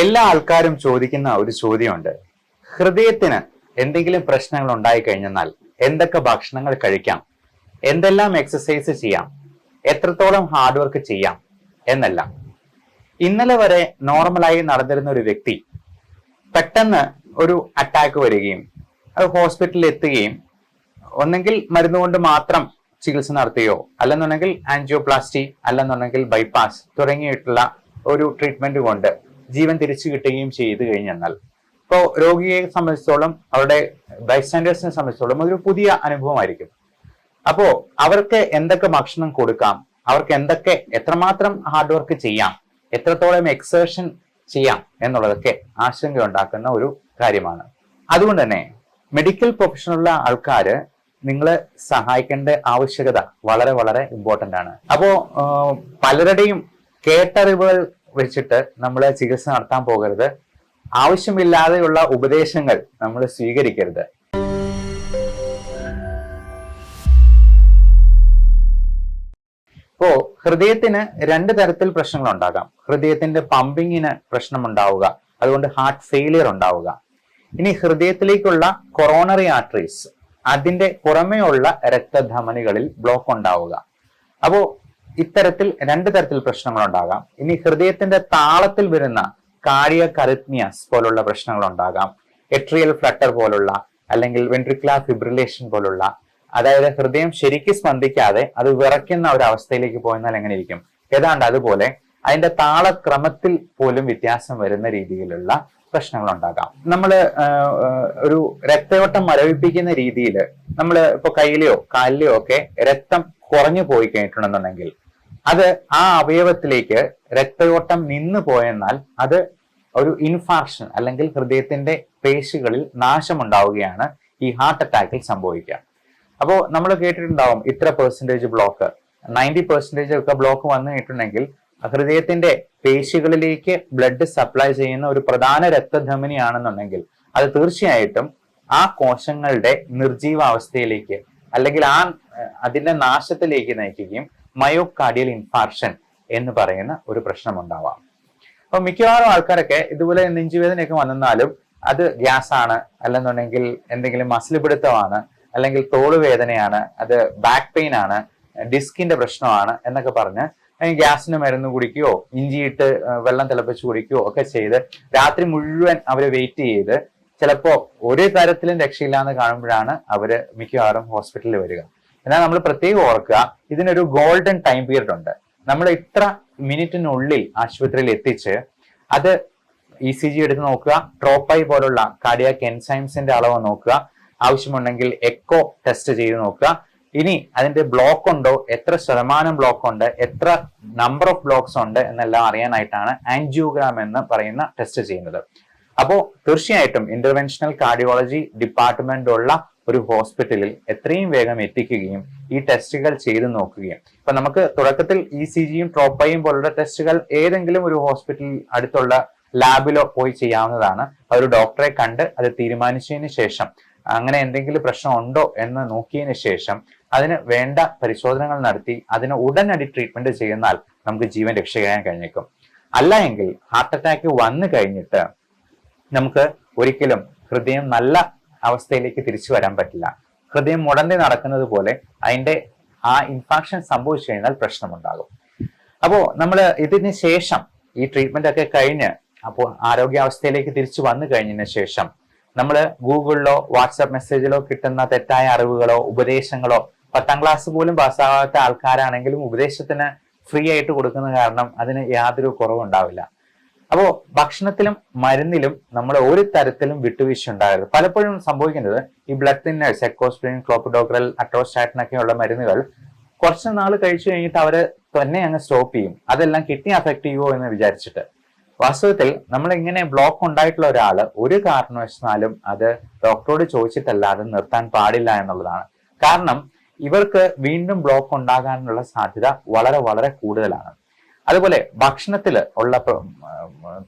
എല്ലാ ആൾക്കാരും ചോദിക്കുന്ന ഒരു ചോദ്യമുണ്ട്. ഹൃദയത്തിന് എന്തെങ്കിലും പ്രശ്നങ്ങൾ ഉണ്ടായി കഴിഞ്ഞാൽ എന്തൊക്കെ ഭക്ഷണങ്ങൾ കഴിക്കാം, എന്തെല്ലാം എക്സസൈസ് ചെയ്യാം, എത്രത്തോളം ഹാർഡ് വർക്ക് ചെയ്യാം എന്നെല്ലാം. ഇന്നലെ വരെ നോർമലായി നടന്നിരുന്ന ഒരു വ്യക്തി പെട്ടെന്ന് ഒരു അറ്റാക്ക് വരികയും അത് ഹോസ്പിറ്റലിൽ എത്തുകയും ഒന്നെങ്കിൽ മരുന്ന് കൊണ്ട് മാത്രം ചികിത്സ നടത്തുകയോ അല്ലെന്നുണ്ടെങ്കിൽ ആൻജിയോപ്ലാസ്റ്റി അല്ലെന്നുണ്ടെങ്കിൽ ബൈപ്പാസ് തുടങ്ങിയിട്ടുള്ള ഒരു ട്രീറ്റ്മെന്റ് കൊണ്ട് ജീവൻ തിരിച്ചു കിട്ടുകയും ചെയ്തു കഴിഞ്ഞെന്നാൽ ഇപ്പോൾ രോഗിയെ സംബന്ധിച്ചോളം അവരുടെ ബൈസ്റ്റാൻഡേഴ്സിനെ സംബന്ധിച്ചോളം അതൊരു പുതിയ അനുഭവമായിരിക്കും. അപ്പോ അവർക്ക് എന്തൊക്കെ ഭക്ഷണം കൊടുക്കാം, അവർക്ക് എന്തൊക്കെ എത്രമാത്രം ഹാർഡ് വർക്ക് ചെയ്യാം, എത്രത്തോളം എക്സേർഷൻ ചെയ്യാം എന്നുള്ളതൊക്കെ ആശങ്ക ഉണ്ടാക്കുന്ന ഒരു കാര്യമാണ്. അതുകൊണ്ട് തന്നെ മെഡിക്കൽ പ്രൊഫഷനുള്ള ആൾക്കാര് നിങ്ങളെ സഹായിക്കേണ്ട ആവശ്യകത വളരെ വളരെ ഇമ്പോർട്ടന്റ് ആണ്. അപ്പോ പലരുടെയും കേട്ടറിവുകൾ വെച്ചിട്ട് നമ്മൾ ചികിത്സ നടത്താൻ പോകരുത്. ആവശ്യമില്ലാതെയുള്ള ഉപദേശങ്ങൾ നമ്മൾ സ്വീകരിക്കരുത്. ഇപ്പോ ഹൃദയത്തിന് രണ്ട് തരത്തിൽ പ്രശ്നങ്ങൾ ഉണ്ടാകാം. ഹൃദയത്തിന്റെ പമ്പിങ്ങിന് പ്രശ്നമുണ്ടാവുക, അതുകൊണ്ട് ഹാർട്ട് ഫെയിലിയർ ഉണ്ടാവുക. ഇനി ഹൃദയത്തിലേക്കുള്ള കൊറോണറി ആർട്ടറീസ്, അതിന്റെ പുറമേയുള്ള രക്തധമനികളിൽ ബ്ലോക്ക് ഉണ്ടാവുക. അപ്പോ ഇത്തരത്തിൽ രണ്ട് തരത്തിൽ പ്രശ്നങ്ങൾ ഉണ്ടാകാം. ഇനി ഹൃദയത്തിന്റെ താളത്തിൽ വരുന്ന കാർഡിയക് അറിത്മിയാസ് പോലുള്ള പ്രശ്നങ്ങൾ ഉണ്ടാകാം. എട്രിയൽ ഫ്ലട്ടർ പോലുള്ള അല്ലെങ്കിൽ വെൻട്രിക്കുലർ ഫിബ്രിലേഷൻ പോലുള്ള, അതായത് ഹൃദയം ശരിക്കും സ്പന്ദിക്കാതെ അത് വിറയ്ക്കുന്ന ഒരു അവസ്ഥയിലേക്ക് പോയെന്നാൽ എങ്ങനെ ഇരിക്കും, ഏതാണ്ട് അതുപോലെ അതിന്റെ താളക്രമത്തിൽ പോലും വ്യത്യാസം വരുന്ന രീതിയിലുള്ള പ്രശ്നങ്ങൾ ഉണ്ടാകാം. നമ്മൾ ഒരു രക്തയോട്ടം മരവിപ്പിക്കുന്ന രീതിയിൽ നമ്മൾ ഇപ്പൊ കയ്യിലെയോ കാലിലെയോ ഒക്കെ രക്തം കുറഞ്ഞു പോയി കഴിഞ്ഞിട്ടുണ്ടെന്നുണ്ടെങ്കിൽ അത് ആ അവയവത്തിലേക്ക് രക്തയോട്ടം നിന്നു പോയെന്നാൽ അത് ഒരു ഇൻഫാർക്ഷൻ അല്ലെങ്കിൽ ഹൃദയത്തിന്റെ പേശികളിൽ നാശമുണ്ടാവുകയാണ് ഈ ഹാർട്ട് അറ്റാക്കിൽ സംഭവിക്കുക. അപ്പോൾ നമ്മൾ കേട്ടിട്ടുണ്ടാവും ഇത്ര പെർസെന്റേജ് ബ്ലോക്ക്, 90% ഒക്കെ ബ്ലോക്ക് വന്നു കഴിഞ്ഞിട്ടുണ്ടെങ്കിൽ ഹൃദയത്തിന്റെ പേശികളിലേക്ക് ബ്ലഡ് സപ്ലൈ ചെയ്യുന്ന ഒരു പ്രധാന രക്തധമനിയാണെന്നുണ്ടെങ്കിൽ അത് തീർച്ചയായിട്ടും ആ കോശങ്ങളുടെ നിർജീവാവസ്ഥയിലേക്ക് അല്ലെങ്കിൽ അതിന്റെ നാശത്തിലേക്ക് നയിക്കുകയും മയോകാർഡിയൽ ഇൻഫാർക്ഷൻ എന്ന് പറയുന്ന ഒരു പ്രശ്നം ഉണ്ടാവാം. അപ്പൊ മിക്കവാറും ആൾക്കാരൊക്കെ ഇതുപോലെ നെഞ്ചുവേദനയൊക്കെ വന്നാലും അത് ഗ്യാസ് ആണ്, അല്ലെന്നുണ്ടെങ്കിൽ എന്തെങ്കിലും മസിൽ പിടുത്തമാണ്, അല്ലെങ്കിൽ തോളുവേദനയാണ്, അത് ബാക്ക് പെയിൻ ആണ്, ഡിസ്കിന്റെ പ്രശ്നമാണ് എന്നൊക്കെ പറഞ്ഞ് ഗ്യാസിന് മരുന്ന് കുടിക്കുകയോ ഇഞ്ചിയിട്ട് വെള്ളം തിളപ്പിച്ച് കുടിക്കുകയോ ഒക്കെ ചെയ്ത് രാത്രി മുഴുവൻ അവര് വെയിറ്റ് ചെയ്ത് ചിലപ്പോ ഒരു തരത്തിലും രക്ഷയില്ലാന്ന് കാണുമ്പോഴാണ് അവര് മിക്കവാറും ഹോസ്പിറ്റലിൽ വരിക. എന്നാൽ നമ്മൾ പ്രത്യേകം ഓർക്കുക, ഇതിനൊരു ഗോൾഡൻ ടൈം പീരീഡ് ഉണ്ട്. നമ്മൾ ഇത്ര മിനിറ്റിനുള്ളിൽ ആശുപത്രിയിൽ എത്തിച്ച് അത് ECG എടുത്ത് നോക്കുക, ട്രോപ്പൈ പോലുള്ള കാർഡിയാക് എൻസൈംസിന്റെ അളവ് നോക്കുക, ആവശ്യമുണ്ടെങ്കിൽ എക്കോ ടെസ്റ്റ് ചെയ്ത് നോക്കുക. ഇനി അതിന്റെ ബ്ലോക്ക് ഉണ്ടോ, എത്ര ശതമാനം ബ്ലോക്ക് ഉണ്ട്, എത്ര നമ്പർ ഓഫ് ബ്ലോക്സ് ഉണ്ട് എന്നെല്ലാം അറിയാനായിട്ടാണ് ആൻജിയോഗ്രാം എന്ന് പറയുന്ന ടെസ്റ്റ് ചെയ്യുന്നത്. അപ്പോൾ തീർച്ചയായിട്ടും ഇന്റർവെൻഷണൽ കാർഡിയോളജി ഡിപ്പാർട്ട്മെന്റ് ഉള്ള ഒരു ഹോസ്പിറ്റലിൽ എത്രയും വേഗം എത്തിക്കുകയും ഈ ടെസ്റ്റുകൾ ചെയ്തു നോക്കുകയും, ഇപ്പൊ നമുക്ക് തുടക്കത്തിൽ ECGയും ട്രോപ്പയും പോലുള്ള ടെസ്റ്റുകൾ ഏതെങ്കിലും ഒരു ഹോസ്പിറ്റലിൽ അടുത്തുള്ള ലാബിലോ പോയി ചെയ്യാവുന്നതാണ്. ഒരു ഡോക്ടറെ കണ്ട് അത് തീരുമാനിച്ചതിന് ശേഷം അങ്ങനെ എന്തെങ്കിലും പ്രശ്നം ഉണ്ടോ എന്ന് നോക്കിയതിന് ശേഷം അതിന് വേണ്ട പരിശോധനകൾ നടത്തി അതിന് ഉടനടി ട്രീറ്റ്മെന്റ് ചെയ്യുന്നാൽ നമുക്ക് ജീവൻ രക്ഷിക്കാൻ കഴിഞ്ഞേക്കും. അല്ല എങ്കിൽ ഹാർട്ട് അറ്റാക്ക് വന്നു കഴിഞ്ഞിട്ട് നമുക്ക് ഒരിക്കലും ഹൃദയം നല്ല അവസ്ഥയിലേക്ക് തിരിച്ചു വരാൻ പറ്റില്ല. ഹൃദയം മുടന്തി നടക്കുന്നത് പോലെ അതിന്റെ ആ ഇൻഫാക്ഷൻ സംഭവിച്ചു കഴിഞ്ഞാൽ പ്രശ്നമുണ്ടാകും. അപ്പോ നമ്മൾ ഇതിന് ശേഷം ഈ ട്രീറ്റ്മെന്റ് ഒക്കെ കഴിഞ്ഞ് അപ്പോൾ ആരോഗ്യാവസ്ഥയിലേക്ക് തിരിച്ചു വന്നു കഴിഞ്ഞതിന് ശേഷം നമ്മൾ ഗൂഗിളിലോ വാട്സാപ്പ് മെസ്സേജിലോ കിട്ടുന്ന തെറ്റായ അറിവുകളോ ഉപദേശങ്ങളോ, 10ാം ക്ലാസ് പോലും പാസ്സാകാത്ത ആൾക്കാരാണെങ്കിലും ഉപദേശത്തിന് ഫ്രീ ആയിട്ട് കൊടുക്കുന്ന കാരണം അതിന് യാതൊരു കുറവുണ്ടാവില്ല. അപ്പോ ഭക്ഷണത്തിലും മരുന്നിലും നമ്മൾ ഒരു തരത്തിലും വിട്ടുവീഴ്ച ഉണ്ടാകരുത്. പലപ്പോഴും സംഭവിക്കുന്നത് ഈ ബ്ലഡ് തിന്നേഴ്സ്, എക്കോസ്പ്രിൻ, ക്ലോപ്പിഡോഗ്രൽ, അട്രോസ്റ്റാറ്റിൻ ഒക്കെയുള്ള മരുന്നുകൾ കുറച്ച് നാൾ കഴിച്ചു കഴിഞ്ഞിട്ട് അവര് തന്നെ അങ്ങ് സ്റ്റോപ്പ് ചെയ്യും, അതെല്ലാം കിഡ്നി അഫക്ട് ചെയ്യുമോ എന്ന് വിചാരിച്ചിട്ട്. വാസ്തവത്തിൽ നമ്മൾ ഇങ്ങനെ ബ്ലോക്ക് ഉണ്ടായിട്ടുള്ള ഒരാള് ഒരു കാരണവശാലും അത് ഡോക്ടറോട് ചോദിച്ചിട്ടല്ലാതെ നിർത്താൻ പാടില്ല എന്നുള്ളതാണ്. കാരണം ഇവർക്ക് വീണ്ടും ബ്ലോക്ക് ഉണ്ടാകാനുള്ള സാധ്യത വളരെ വളരെ കൂടുതലാണ്. അതുപോലെ ഭക്ഷണത്തിൽ ഉള്ള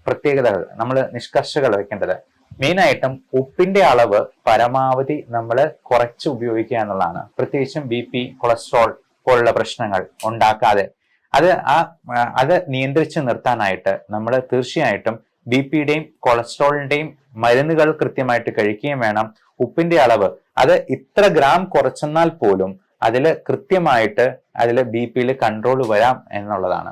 പ്രത്യേകതകൾ നമ്മൾ നിഷ്കർഷകൾ വെക്കേണ്ടത് മെയിനായിട്ടും ഉപ്പിന്റെ അളവ് പരമാവധി നമ്മൾ കുറച്ച് ഉപയോഗിക്കുക എന്നുള്ളതാണ്. പ്രത്യേകിച്ചും BP, കൊളസ്ട്രോൾ പോലുള്ള പ്രശ്നങ്ങൾ ഉണ്ടാക്കാതെ അത് നിയന്ത്രിച്ച് നിർത്താനായിട്ട് നമ്മൾ തീർച്ചയായിട്ടും BP-യുടെയും കൊളസ്ട്രോളിന്റെയും മരുന്നുകൾ കൃത്യമായിട്ട് കഴിക്കുകയും വേണം. ഉപ്പിന്റെ അളവ് അത് ഇത്ര ഗ്രാം കുറച്ചെന്നാൽ പോലും കൃത്യമായിട്ട് BP-യിൽ കൺട്രോൾ വരാം എന്നുള്ളതാണ്.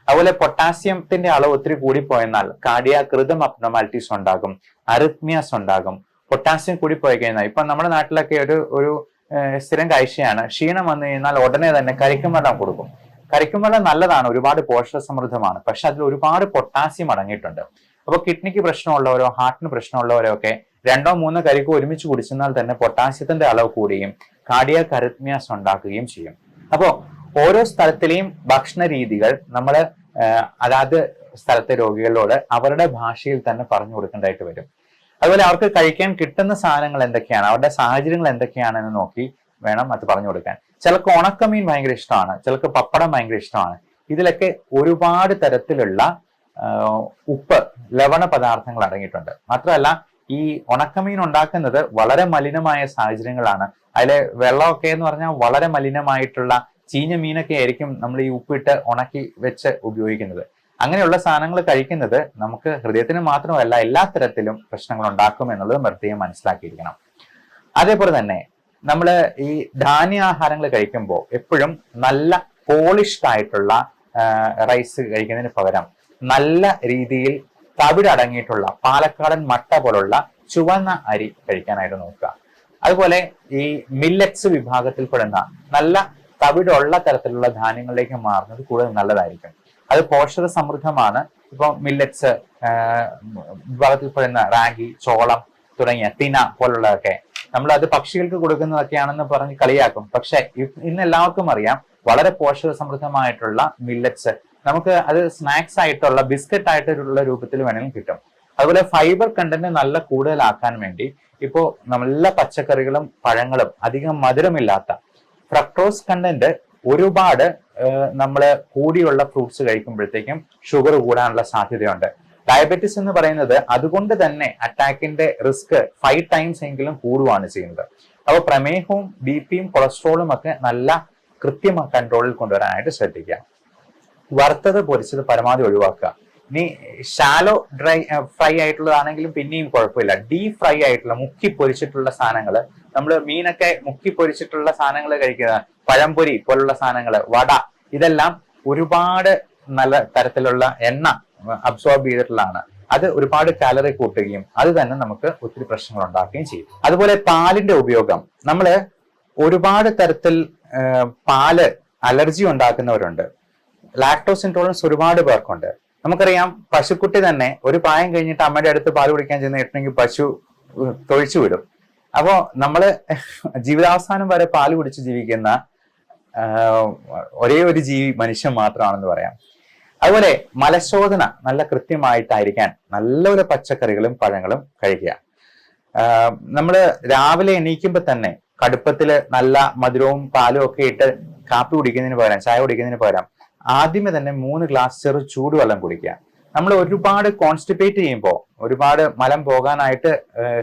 അതുപോലെ പൊട്ടാസ്യത്തിന്റെ അളവ് ഒത്തിരി കൂടിപ്പോയെന്നാൽ കാർഡിയാക് റിതം അബ്നോർമാലിറ്റീസ് ഉണ്ടാകും, അറിത്മിയാസ് ഉണ്ടാകും. പൊട്ടാസ്യം കൂടിപ്പോയി കഴിഞ്ഞാൽ ഇപ്പൊ നമ്മുടെ നാട്ടിലൊക്കെ ഒരു സ്ഥിരം കാഴ്ചയാണ്, ക്ഷീണം വന്നു കഴിഞ്ഞാൽ ഉടനെ തന്നെ കരിക്കും വെള്ളം കൊടുക്കും. കരിക്കും വെള്ളം നല്ലതാണ്, ഒരുപാട് പോഷക സമൃദ്ധമാണ്, പക്ഷെ അതിൽ ഒരുപാട് പൊട്ടാസ്യം അടങ്ങിയിട്ടുണ്ട്. അപ്പൊ കിഡ്നിക്ക് പ്രശ്നമുള്ളവരോ ഹാർട്ടിന് പ്രശ്നമുള്ളവരോ ഒക്കെ 2-3 കരിക്ക് ഒരുമിച്ച് കുടിച്ചെന്നാൽ തന്നെ പൊട്ടാസ്യത്തിന്റെ അളവ് കൂടുകയും കാർഡിയാക് അറിത്മിയാസ് ഉണ്ടാക്കുകയും ചെയ്യും. അപ്പോ ഓരോ സ്ഥലത്തിലെയും ഭക്ഷണ രീതികൾ നമ്മൾ അതാത് സ്ഥലത്തെ രോഗികളോട് അവരുടെ ഭാഷയിൽ തന്നെ പറഞ്ഞു കൊടുക്കേണ്ടതായിട്ട് വരും. അതുപോലെ അവർക്ക് കഴിക്കാൻ കിട്ടുന്ന സാധനങ്ങൾ എന്തൊക്കെയാണ്, അവരുടെ സാഹചര്യങ്ങൾ എന്തൊക്കെയാണെന്ന് നോക്കി വേണം അത് പറഞ്ഞു കൊടുക്കാൻ. ചിലർക്ക് ഉണക്കമീൻ ഭയങ്കര ഇഷ്ടമാണ്, ചിലർക്ക് പപ്പടം ഭയങ്കര ഇഷ്ടമാണ്. ഇതിലൊക്കെ ഒരുപാട് തരത്തിലുള്ള ഉപ്പ്, ലവണ പദാർത്ഥങ്ങൾ അടങ്ങിയിട്ടുണ്ട്. മാത്രമല്ല ഈ ഉണക്കമീൻ ഉണ്ടാക്കുന്നത് വളരെ മലിനമായ സാഹചര്യങ്ങളാണ്. അതിലെ വെള്ളമൊക്കെ എന്ന് പറഞ്ഞാൽ വളരെ മലിനമായിട്ടുള്ള ചീഞ്ഞ മീനൊക്കെ ആയിരിക്കും നമ്മൾ ഈ ഉപ്പിട്ട് ഉണക്കി വെച്ച് ഉപയോഗിക്കുന്നത്. അങ്ങനെയുള്ള സാധനങ്ങൾ കഴിക്കുന്നത് നമുക്ക് ഹൃദയത്തിന് മാത്രമല്ല എല്ലാ തരത്തിലും പ്രശ്നങ്ങൾ ഉണ്ടാക്കും എന്നുള്ളത് പ്രത്യേകം മനസ്സിലാക്കിയിരിക്കണം. അതേപോലെ തന്നെ നമ്മൾ ഈ ധാന്യാഹാരങ്ങൾ കഴിക്കുമ്പോൾ എപ്പോഴും നല്ല പോളിഷ്ഡ് ആയിട്ടുള്ള റൈസ് കഴിക്കുന്നതിന് പകരം നല്ല രീതിയിൽ തവിടടങ്ങിയിട്ടുള്ള പാലക്കാടൻ മട്ട പോലുള്ള ചുവന്ന അരി കഴിക്കാനായിട്ട് നോക്കുക. അതുപോലെ ഈ മില്ലറ്റ്സ് വിഭാഗത്തിൽപ്പെടുന്ന നല്ല തവിടുള്ള തരത്തിലുള്ള ധാന്യങ്ങളിലേക്ക് മാറുന്നത് കൂടുതൽ നല്ലതായിരിക്കും. അത് പോഷക സമൃദ്ധമാണ്. ഇപ്പൊ മില്ലറ്റ്സ് വിഭാഗത്തിൽപ്പെടുന്ന റാഗി, ചോളം തുടങ്ങിയ തിന പോലുള്ളതൊക്കെ നമ്മൾ അത് പക്ഷികൾക്ക് കൊടുക്കുന്നതൊക്കെയാണെന്ന് പറഞ്ഞ് കളിയാക്കും. പക്ഷെ ഇന്ന് എല്ലാവർക്കും അറിയാം വളരെ പോഷക സമൃദ്ധമായിട്ടുള്ള മില്ലറ്റ്സ് നമുക്ക് അത് സ്നാക്സ് ആയിട്ടുള്ള ബിസ്ക്കറ്റ് ആയിട്ടുള്ള രൂപത്തിൽ വേണമെങ്കിലും കിട്ടും. അതുപോലെ ഫൈബർ കണ്ടന്റ് നല്ല കൂടുതലാക്കാൻ വേണ്ടി ഇപ്പോ നല്ല പച്ചക്കറികളും പഴങ്ങളും അധികം മധുരമില്ലാത്ത ഫ്രക്ടോസ് കണ്ടന്റ് ഒരുപാട് നമ്മൾ കൂടിയുള്ള ഫ്രൂട്ട്സ് കഴിക്കുമ്പോഴത്തേക്കും ഷുഗർ കൂടാനുള്ള സാധ്യതയുണ്ട്. ഡയബറ്റിസ് എന്ന് പറയുന്നത് അതുകൊണ്ട് തന്നെ അറ്റാക്കിന്റെ റിസ്ക് 5 times എങ്കിലും കൂടുകയാണ് ചെയ്യുന്നത്. അപ്പോൾ പ്രമേഹവും BP-യും കൊളസ്ട്രോളും ഒക്കെ നല്ല കൃത്യമായ കൺട്രോളിൽ കൊണ്ടുവരാനായിട്ട് ശ്രദ്ധിക്കുക. വറുത്തത് പൊരിച്ചത് പരമാവധി ഒഴിവാക്കുക. ഇനി ഷാലോ ഫ്രൈ ആയിട്ടുള്ളതാണെങ്കിലും പിന്നെയും കുഴപ്പമില്ല. ഡീപ് ഫ്രൈ ആയിട്ടുള്ള മുക്കി പൊരിച്ചിട്ടുള്ള സാധനങ്ങൾ, നമ്മൾ മീനൊക്കെ മുക്കി പൊരിച്ചിട്ടുള്ള സാധനങ്ങൾ കഴിക്കുക, പഴംപൊരി പോലുള്ള സാധനങ്ങൾ, വട, ഇതെല്ലാം ഒരുപാട് നല്ല തരത്തിലുള്ള എണ്ണ അബ്സോർബ് ചെയ്തിട്ടുള്ളതാണ്. അത് ഒരുപാട് കാലറി കൂട്ടുകയും അത് തന്നെ നമുക്ക് ഒത്തിരി പ്രശ്നങ്ങൾ ഉണ്ടാക്കുകയും ചെയ്യും. അതുപോലെ പാലിന്റെ ഉപയോഗം, നമ്മൾ ഒരുപാട് തരത്തിൽ പാല് അലർജി ഉണ്ടാക്കുന്നവരുണ്ട്. ലാക്ടോസ് ഇൻടോളറൻസ് ഒരുപാട് പേർക്കുണ്ട്. നമുക്കറിയാം പശുക്കുട്ടി തന്നെ ഒരു പ്രായം കഴിഞ്ഞിട്ട് അമ്മയുടെ അടുത്ത് പാല് കുടിക്കാൻ ചെന്നിട്ടുണ്ടെങ്കിൽ പശു തൊഴിച്ചു വിടും. അപ്പോ നമ്മള് ജീവിതാവസാനം വരെ പാല് കുടിച്ച് ജീവിക്കുന്ന ഒരേ ഒരു ജീവി മനുഷ്യൻ മാത്രമാണെന്ന് പറയാം. അതുപോലെ മലശോധന നല്ല കൃത്യമായിട്ടായിരിക്കാൻ നല്ലൊരു പച്ചക്കറികളും പഴങ്ങളും കഴിക്കുക. നമ്മള് രാവിലെ എണീക്കുമ്പോ തന്നെ കടുപ്പത്തില് നല്ല മധുരവും പാലും ഒക്കെ ഇട്ട് കാപ്പി കുടിക്കുന്നതിന് പകരം, ചായ കുടിക്കുന്നതിന് പകരം ആദ്യമേ തന്നെ 3 ഗ്ലാസ് ചെറു ചൂടുവെള്ളം കുടിക്കുക. നമ്മൾ ഒരുപാട് കോൺസ്റ്റിപ്പേറ്റ് ചെയ്യുമ്പോൾ, ഒരുപാട് മലം പോകാനായിട്ട്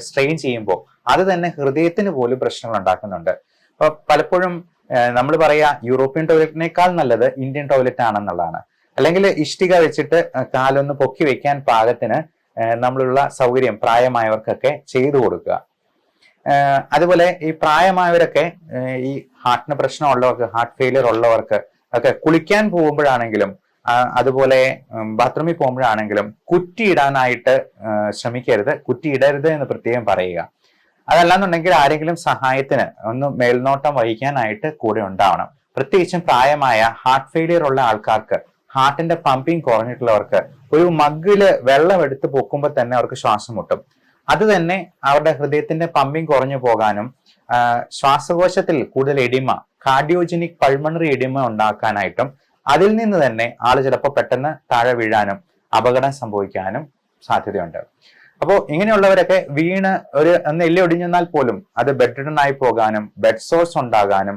സ്ട്രെയിൻ ചെയ്യുമ്പോൾ അത് തന്നെ ഹൃദയത്തിന് പോലും പ്രശ്നങ്ങൾ ഉണ്ടാക്കുന്നുണ്ട്. അപ്പൊ പലപ്പോഴും നമ്മൾ പറയാ യൂറോപ്യൻ ടോയ്ലറ്റിനേക്കാൾ നല്ലത് ഇന്ത്യൻ ടോയ്ലറ്റ് ആണെന്നുള്ളതാണ്. അല്ലെങ്കിൽ ഇഷ്ടിക വെച്ചിട്ട് കാലൊന്ന് പൊക്കി വെക്കാൻ പാകത്തിന് നമ്മളുള്ള സൗകര്യം പ്രായമായവർക്കൊക്കെ ചെയ്തു കൊടുക്കുക. അതുപോലെ ഈ പ്രായമായവരൊക്കെ ഈ ഹാർട്ടിന് പ്രശ്നമുള്ളവർക്ക്, ഹാർട്ട് ഫെയിലിയർ ഉള്ളവർക്ക് ഒക്കെ കുളിക്കാൻ പോകുമ്പോഴാണെങ്കിലും അതുപോലെ ബാത്റൂമിൽ പോകുമ്പോഴാണെങ്കിലും കുറ്റിയിടാനായിട്ട് ശ്രമിക്കരുത്. കുറ്റിയിടരുത് എന്ന് പ്രത്യേകം പറയുക. അതല്ലാന്നുണ്ടെങ്കിൽ ആരെങ്കിലും സഹായത്തിന് ഒന്ന് മേൽനോട്ടം വഹിക്കാനായിട്ട് കൂടെ ഉണ്ടാവണം. പ്രത്യേകിച്ചും പ്രായമായ ഹാർട്ട് ഫെയിലിയർ ഉള്ള ആൾക്കാർക്ക്, ഹാർട്ടിന്റെ പമ്പിങ് കുറഞ്ഞിട്ടുള്ളവർക്ക് ഒരു മഗ്ഗില് വെള്ളം എടുത്ത് പൊക്കുമ്പോൾ തന്നെ അവർക്ക് ശ്വാസം മുട്ടും. അത് തന്നെ അവരുടെ ഹൃദയത്തിന്റെ പമ്പിങ് കുറഞ്ഞു പോകാനും ശ്വാസകോശത്തിൽ കൂടുതൽ എഡിമ, കാർഡിയോജനിക് പൾമണറി എഡിമ ഉണ്ടാക്കാനായിട്ടും അതിൽ നിന്ന് തന്നെ ആള് ചിലപ്പോൾ പെട്ടെന്ന് താഴെ വീഴാനും അപകടം സംഭവിക്കാനും സാധ്യതയുണ്ട്. അപ്പോൾ ഇങ്ങനെയുള്ളവരൊക്കെ വീണ് ഒന്ന് എല്ലി ഒടിഞ്ഞെന്നാൽ പോലും അത് ബെഡ് റിഡൺ ആയി പോകാനും ബെഡ് സോഴ്സ് ഉണ്ടാകാനും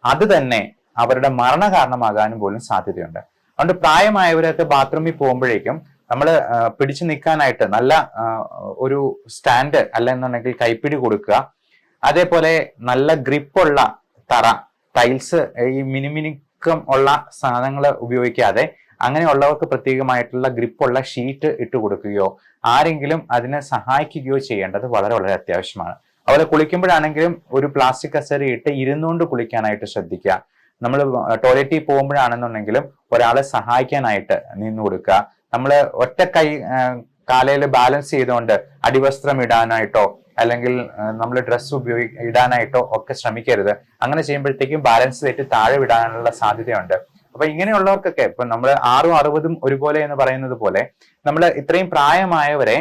അത് തന്നെ അവരുടെ മരണ കാരണമാകാനും പോലും സാധ്യതയുണ്ട്. അതുകൊണ്ട് പ്രായമായവരൊക്കെ ബാത്റൂമിൽ പോകുമ്പോഴേക്കും നമ്മൾ പിടിച്ചു നിൽക്കാനായിട്ട് നല്ല ഒരു സ്റ്റാൻഡ് അല്ലെന്നുണ്ടെങ്കിൽ കൈപ്പിടി കൊടുക്കുക. അതേപോലെ നല്ല ഗ്രിപ്പുള്ള തറ, ടൈൽസ്, ഈ മിനുമിനുക്കം ഉള്ള സാധനങ്ങൾ ഉപയോഗിക്കാതെ അങ്ങനെയുള്ളവർക്ക് പ്രത്യേകമായിട്ടുള്ള ഗ്രിപ്പുള്ള ഷീറ്റ് ഇട്ട് കൊടുക്കുകയോ ആരെങ്കിലും അതിനെ സഹായിക്കുകയോ ചെയ്യേണ്ടത് വളരെ വളരെ അത്യാവശ്യമാണ്. അതുപോലെ കുളിക്കുമ്പോഴാണെങ്കിലും ഒരു പ്ലാസ്റ്റിക് കസേര ഇട്ട് ഇരുന്നുകൊണ്ട് കുളിക്കാനായിട്ട് ശ്രദ്ധിക്കുക. നമ്മൾ ടോയ്ലറ്റിൽ പോകുമ്പോഴാണെന്നുണ്ടെങ്കിലും ഒരാളെ സഹായിക്കാനായിട്ട് നിന്ന് കൊടുക്കുക. നമ്മൾ ഒറ്റ കൈ കാലയിൽ ബാലൻസ് ചെയ്തുകൊണ്ട് അടിവസ്ത്രം ഇടാനായിട്ടോ അല്ലെങ്കിൽ നമ്മൾ ഡ്രസ്സ് ഇടാനായിട്ടോ ഒക്കെ ശ്രമിക്കരുത്. അങ്ങനെ ചെയ്യുമ്പോഴത്തേക്കും ബാലൻസ് തെറ്റി താഴെ വിടാനുള്ള സാധ്യതയുണ്ട്. അപ്പൊ ഇങ്ങനെയുള്ളവർക്കൊക്കെ ഇപ്പൊ നമ്മൾ 6ഉം 60ഉം ഒരുപോലെ എന്ന് പറയുന്നത് പോലെ നമ്മൾ ഇത്രയും പ്രായമായവരെ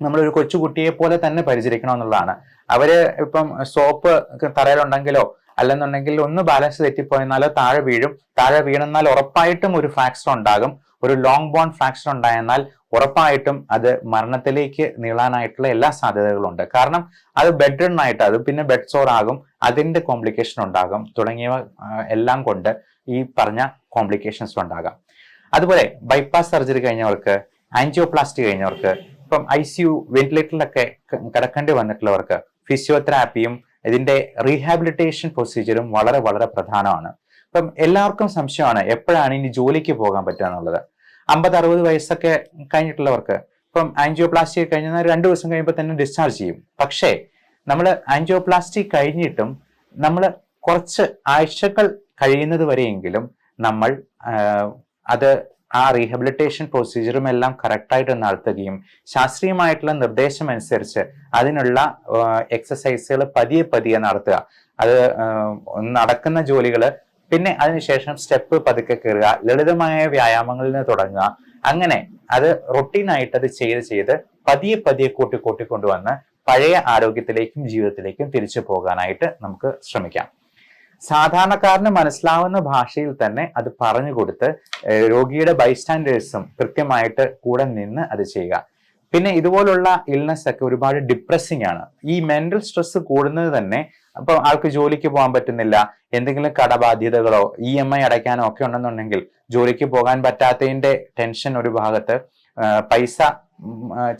നമ്മളൊരു കൊച്ചുകുട്ടിയെ പോലെ തന്നെ പരിചരിക്കണം എന്നുള്ളതാണ്. അവര് ഇപ്പം സോപ്പ് തറയിലുണ്ടെങ്കിലോ അല്ലെന്നുണ്ടെങ്കിൽ ഒന്ന് ബാലൻസ് തെറ്റിപ്പോയെന്നാലോ താഴെ വീഴും. താഴെ വീണെന്നാൽ ഉറപ്പായിട്ടും ഒരു ഫ്രാക്ചർ ഉണ്ടാകും. ഒരു ലോങ് ബോൺ ഫ്രാക്ചർ ഉണ്ടായെന്നാൽ ഉറപ്പായിട്ടും അത് മരണത്തിലേക്ക് നീളാനായിട്ടുള്ള എല്ലാ സാധ്യതകളും ഉണ്ട്. കാരണം അത് ബെഡ് റിഡൻ ആയിട്ട് അത് പിന്നെ ബെഡ് സോർ ആകും, അതിന്റെ കോംപ്ലിക്കേഷൻ ഉണ്ടാകും, തുടങ്ങിയവ എല്ലാം കൊണ്ട് ഈ പറഞ്ഞ കോംപ്ലിക്കേഷൻസ് ഉണ്ടാകാം. അതുപോലെ ബൈപ്പാസ് സർജറി കഴിഞ്ഞവർക്ക്, ആൻജിയോപ്ലാസ്റ്റി കഴിഞ്ഞവർക്ക്, ഇപ്പം ICU വെന്റിലേറ്ററിലൊക്കെ കിടക്കേണ്ടി വന്നിട്ടുള്ളവർക്ക് ഫിസിയോതെറാപ്പിയും ഇതിന്റെ റീഹാബിലിറ്റേഷൻ പ്രൊസീജിയറും വളരെ വളരെ പ്രധാനമാണ്. ഇപ്പം എല്ലാവർക്കും സംശയമാണ് എപ്പോഴാണ് ഇനി ജോലിക്ക് പോകാൻ പറ്റുക എന്നുള്ളത്. 50-60 വയസ്സൊക്കെ കഴിഞ്ഞിട്ടുള്ളവർക്ക് ഇപ്പം ആൻജിയോപ്ലാസ്റ്റി കഴിഞ്ഞാൽ 2 ദിവസം കഴിയുമ്പോൾ തന്നെ ഡിസ്ചാർജ് ചെയ്യും. പക്ഷേ നമ്മൾ ആൻജിയോപ്ലാസ്റ്റി കഴിഞ്ഞിട്ടും നമ്മൾ കുറച്ച് ആഴ്ചകൾ കഴിയുന്നത് വരെയെങ്കിലും നമ്മൾ അത് ആ റീഹാബിലിറ്റേഷൻ പ്രൊസീജിയറും എല്ലാം കറക്റ്റായിട്ട് നടത്തുകയും ശാസ്ത്രീയമായിട്ടുള്ള നിർദ്ദേശം അനുസരിച്ച് അതിനുള്ള എക്സസൈസുകൾ പതിയെ പതിയെ നടത്തുക. അത് നടക്കുന്ന ജോലികൾ പിന്നെ അതിനുശേഷം സ്റ്റെപ്പ് പതുക്കെ കയറുക, ലളിതമായ വ്യായാമങ്ങളിൽ നിന്ന് തുടങ്ങുക. അങ്ങനെ അത് റൊട്ടീനായിട്ട് അത് ചെയ്ത് പതിയെ പതിയെ കൂട്ടിക്കൊണ്ടുവന്ന് പഴയ ആരോഗ്യത്തിലേക്കും ജീവിതത്തിലേക്കും തിരിച്ചു പോകാനായിട്ട് നമുക്ക് ശ്രമിക്കാം. സാധാരണക്കാരന് മനസ്സിലാവുന്ന ഭാഷയിൽ തന്നെ അത് പറഞ്ഞു കൊടുത്ത് രോഗിയുടെ ബൈസ്റ്റാൻഡേഴ്സും കൃത്യമായിട്ട് കൂടെ നിന്ന് അത് ചെയ്യുക. പിന്നെ ഇതുപോലുള്ള ഇൽനെസ് ഒക്കെ ഒരുപാട് ഡിപ്രസിംഗ് ആണ്. ഈ മെന്റൽ സ്ട്രെസ് കൂടുന്നത് തന്നെ അപ്പൊ ആൾക്ക് ജോലിക്ക് പോകാൻ പറ്റുന്നില്ല, എന്തെങ്കിലും കടബാധ്യതകളോ EMI അടയ്ക്കാനോ ഒക്കെ ഉണ്ടെന്നുണ്ടെങ്കിൽ ജോലിക്ക് പോകാൻ പറ്റാത്തതിന്റെ ടെൻഷൻ ഒരു ഭാഗത്ത്, പൈസ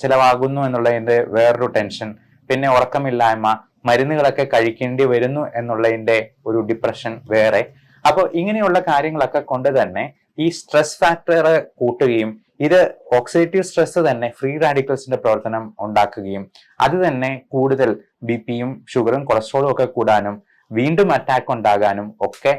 ചിലവാകുന്നു എന്നുള്ളതിന്റെ വേറൊരു ടെൻഷൻ, പിന്നെ ഉറക്കമില്ലായ്മ, മരുന്നുകളൊക്കെ കഴിക്കേണ്ടി വരുന്നു എന്നുള്ളതിന്റെ ഒരു ഡിപ്രഷൻ വേറെ. അപ്പോൾ ഇങ്ങനെയുള്ള കാര്യങ്ങളൊക്കെ കൊണ്ട് തന്നെ ഈ സ്ട്രെസ് ഫാക്ടർ കൂട്ടുകയും ഇത് ഓക്സിഡേറ്റീവ് സ്ട്രെസ് തന്നെ ഫ്രീ റാഡിക്കൽസിന്റെ പ്രവർത്തനം ഉണ്ടാക്കുകയും അത് തന്നെ കൂടുതൽ BP-യും ഷുഗറും കൊളസ്ട്രോളും ഒക്കെ കൂടാനും വീണ്ടും അറ്റാക്ക് ഉണ്ടാകാനും ഒക്കെ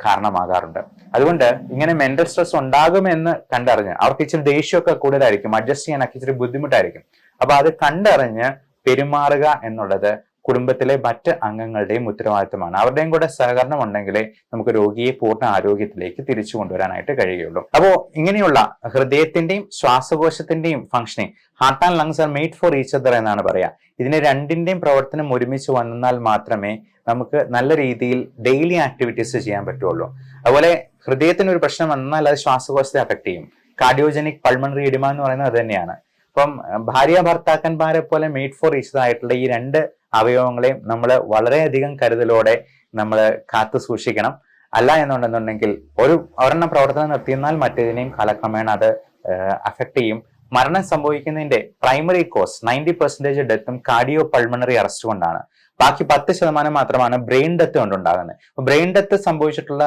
കാരണമാകാറുണ്ട്. അതുകൊണ്ട് ഇങ്ങനെ മെന്റൽ സ്ട്രെസ് ഉണ്ടാകുമെന്ന് കണ്ടറിഞ്ഞ് അവർക്ക് ഇച്ചിരി ദേഷ്യമൊക്കെ കൂടുതലായിരിക്കും, അഡ്ജസ്റ്റ് ചെയ്യാനൊക്കെ ഇച്ചിരി ബുദ്ധിമുട്ടായിരിക്കും. അപ്പൊ അത് കണ്ടറിഞ്ഞ് പെരുമാറുക എന്നുള്ളത് കുടുംബത്തിലെ മറ്റ് അംഗങ്ങളുടെയും ഉത്തരവാദിത്തമാണ്. അവരുടെയും കൂടെ സഹകരണം ഉണ്ടെങ്കിലേ നമുക്ക് രോഗിയെ പൂർണ്ണ ആരോഗ്യത്തിലേക്ക് തിരിച്ചു കൊണ്ടുവരാനായിട്ട് കഴിയുള്ളൂ. അപ്പോൾ ഇങ്ങനെയുള്ള ഹൃദയത്തിന്റെയും ശ്വാസകോശത്തിന്റെയും functioning, heart and lungs are made for each other എന്നാണ് പറയാ. ഇതിന് രണ്ടിന്റെയും പ്രവർത്തനം ഒരുമിച്ച് വന്നാൽ മാത്രമേ നമുക്ക് നല്ല രീതിയിൽ ഡെയിലി ആക്ടിവിറ്റീസ് ചെയ്യാൻ പറ്റുള്ളൂ. അതുപോലെ ഹൃദയത്തിന് ഒരു പ്രശ്നം വന്നാൽ അത് ശ്വാസകോശത്തെ അഫക്ട് ചെയ്യും. കാർഡിയോജനിക് പൾമണറി എഡിമ എന്ന് പറയുന്നത് അത് തന്നെയാണ്. അപ്പം ഭാര്യ ഭർത്താക്കന്മാരെ പോലെ മെയ്ഡ് ഫോർ ഈച്ച് ആയിട്ടുള്ള ഈ 2 അവയവങ്ങളെയും നമ്മൾ വളരെയധികം കരുതലോടെ നമ്മൾ കാത്തു സൂക്ഷിക്കണം. അല്ല എന്നുണ്ടെന്നുണ്ടെങ്കിൽ ഒരെണ്ണം പ്രവർത്തനം നിർത്തിയെന്നാൽ മറ്റേതിനെയും കാലക്രമേണ അത് അഫക്ട് ചെയ്യും. മരണം സംഭവിക്കുന്നതിന്റെ പ്രൈമറി കോസ് 90% ഡെത്തും കാർഡിയോ പൾമണറി അറസ്റ്റ് കൊണ്ടാണ്. ബാക്കി 10% മാത്രമാണ് ബ്രെയിൻ ഡെത്ത് കൊണ്ടുണ്ടാകുന്നത്. ബ്രെയിൻ ഡെത്ത് സംഭവിച്ചിട്ടുള്ള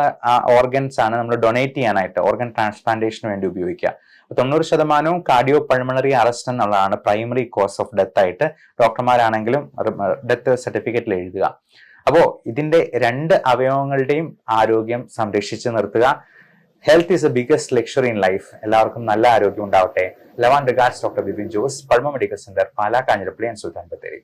ഓർഗൻസ് ആണ് നമ്മൾ ഡൊണേറ്റ് ചെയ്യാനായിട്ട് ഓർഗൻ ട്രാൻസ്പ്ലാന്റേഷന് വേണ്ടി ഉപയോഗിക്കുക. 90% കാർഡിയോ പൾമണറി അറസ്റ്റ് എന്നുള്ളതാണ് പ്രൈമറി കോസ് ഓഫ് ഡെത്ത് ആയിട്ട് ഡോക്ടർമാരാണെങ്കിലും ഡെത്ത് സർട്ടിഫിക്കറ്റിൽ എഴുതുക. അപ്പോൾ ഇതിന്റെ 2 അവയവങ്ങളുടെയും ആരോഗ്യം സംരക്ഷിച്ച് നിർത്തുക. Health is a biggest luxury in life. എല്ലാവർക്കും നല്ല ആരോഗ്യം ഉണ്ടാവട്ടെ. Love and regards doctor Bipin Jose, Pulma medical centre, Pala, Kanjirappally and Sultan Bathery.